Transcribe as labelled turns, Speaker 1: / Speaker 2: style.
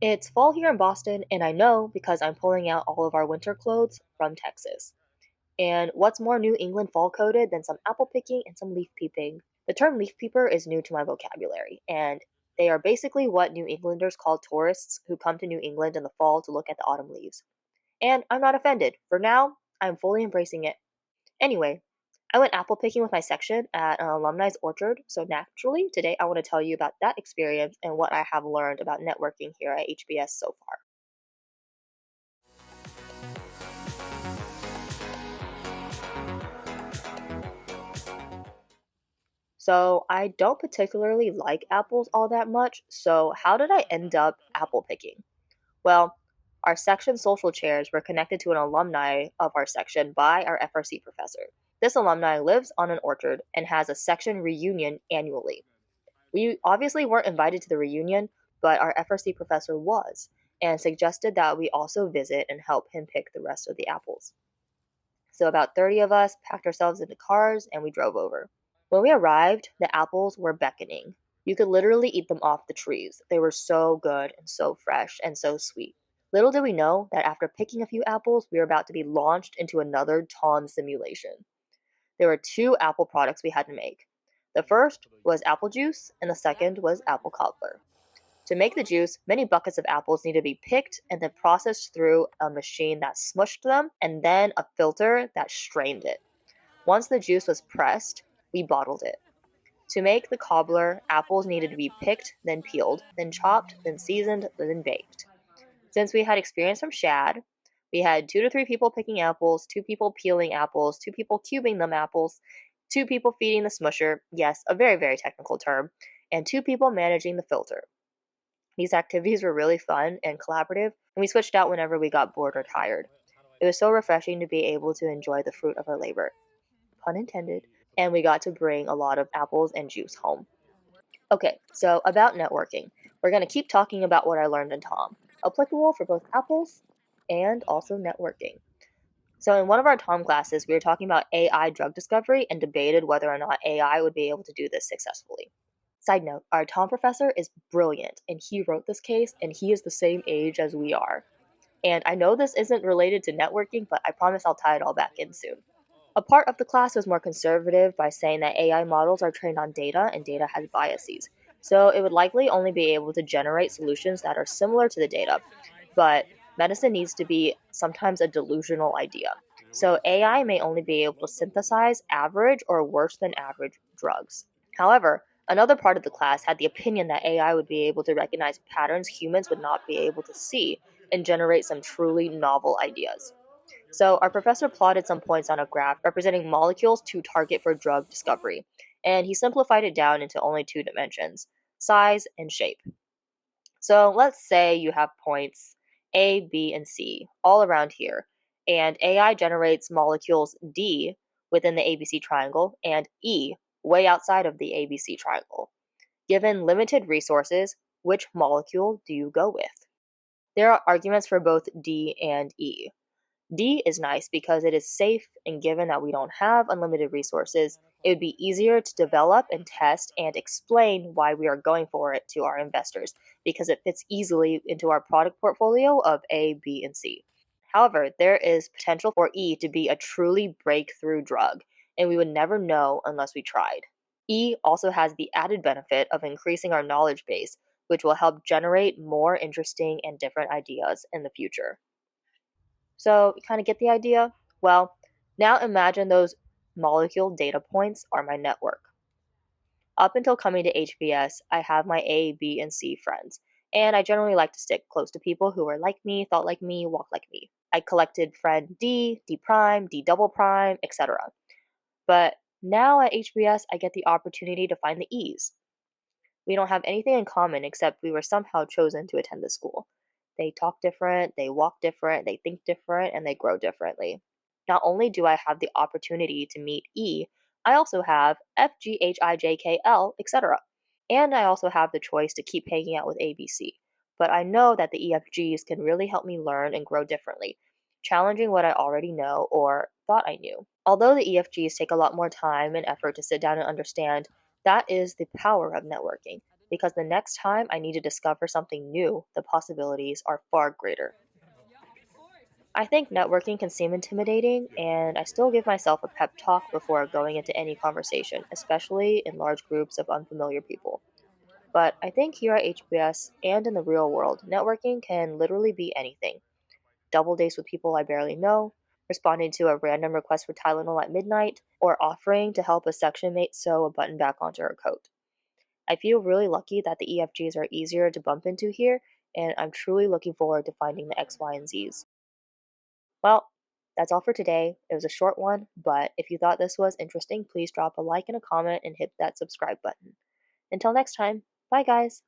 Speaker 1: It's fall here in Boston, and I know because I'm pulling out all of our winter clothes from Texas. And what's more New England fall coded than some apple picking and some leaf peeping? The term leaf peeper is new to my vocabulary, and they are basically what New Englanders call tourists who come to New England in the fall to look at the autumn leaves. And I'm not offended. For now, I'm fully embracing it. Anyway, I went apple picking with my section at an alumni's orchard, so naturally, today I want to tell you about that experience and what I have learned about networking here at HBS so far. So, I don't particularly like apples all that much, so how did I end up apple picking? Well, our section social chairs were connected to an alumni of our section by our FRC professor. This alumni lives on an orchard and has a section reunion annually. We obviously weren't invited to the reunion, but our FRC professor was, and suggested that we also visit and help him pick the rest of the apples. So about 30 of us packed ourselves into cars and we drove over. When we arrived, the apples were beckoning. You could literally eat them off the trees. They were so good and so fresh and so sweet. Little did we know that after picking a few apples, we were about to be launched into another Tom simulation. There were two apple products we had to make. The first was apple juice, and the second was apple cobbler. To make the juice, many buckets of apples needed to be picked and then processed through a machine that smushed them, and then a filter that strained it. Once the juice was pressed, we bottled it. To make the cobbler, apples needed to be picked, then peeled, then chopped, then seasoned, then baked. Since we had experience from Shad, we had 2 to 3 people picking apples, 2 people peeling apples, 2 people cubing them apples, 2 people feeding the smusher, yes, a very, very technical term, and 2 people managing the filter. These activities were really fun and collaborative, and we switched out whenever we got bored or tired. It was so refreshing to be able to enjoy the fruit of our labor, pun intended, and we got to bring a lot of apples and juice home. Okay, so about networking. We're going to keep talking about what I learned in Tom, applicable for both apples and also networking. So, in one of our Tom classes, we were talking about AI drug discovery and debated whether or not AI would be able to do this successfully. Side note, our Tom professor is brilliant, and he wrote this case, and he is the same age as we are. And I know this isn't related to networking, but I promise I'll tie it all back in soon. A part of the class was more conservative by saying that AI models are trained on data and data has biases. So it would likely only be able to generate solutions that are similar to the data. But medicine needs to be sometimes a delusional idea. So AI may only be able to synthesize average or worse than average drugs. However, another part of the class had the opinion that AI would be able to recognize patterns humans would not be able to see and generate some truly novel ideas. So, our professor plotted some points on a graph representing molecules to target for drug discovery, and he simplified it down into only 2 dimensions: size and shape. So, let's say you have points A, B, and C all around here, and AI generates molecules D within the ABC triangle and E way outside of the ABC triangle. Given limited resources, which molecule do you go with? There are arguments for both D and E. D is nice because it is safe, and given that we don't have unlimited resources, it would be easier to develop and test and explain why we are going for it to our investors because it fits easily into our product portfolio of A, B, and C. However, there is potential for E to be a truly breakthrough drug, and we would never know unless we tried. E also has the added benefit of increasing our knowledge base, which will help generate more interesting and different ideas in the future. So, you kind of get the idea? Well, now imagine those molecule data points are my network. Up until coming to HBS, I have my A, B, and C friends, and I generally like to stick close to people who are like me, thought like me, walk like me. I collected friend D, D prime, D double prime, etc. But now at HBS, I get the opportunity to find the E's. We don't have anything in common except we were somehow chosen to attend this school. They talk different, they walk different, they think different, and they grow differently. Not only do I have the opportunity to meet E, I also have F, G, H, I, J, K, L, etc. And I also have the choice to keep hanging out with ABC. But I know that the EFGs can really help me learn and grow differently, challenging what I already know or thought I knew. Although the EFGs take a lot more time and effort to sit down and understand, that is the power of networking. because the next time I need to discover something new, the possibilities are far greater. I think networking can seem intimidating, and I still give myself a pep talk before going into any conversation, especially in large groups of unfamiliar people. But I think here at HBS and in the real world, networking can literally be anything: double dates with people I barely know, responding to a random request for Tylenol at midnight, or offering to help a section mate sew a button back onto her coat. I feel really lucky that the EFGs are easier to bump into here, and I'm truly looking forward to finding the X, Y, and Zs. Well, that's all for today. It was a short one, but if you thought this was interesting, please drop a like and a comment and hit that subscribe button. Until next time, bye guys!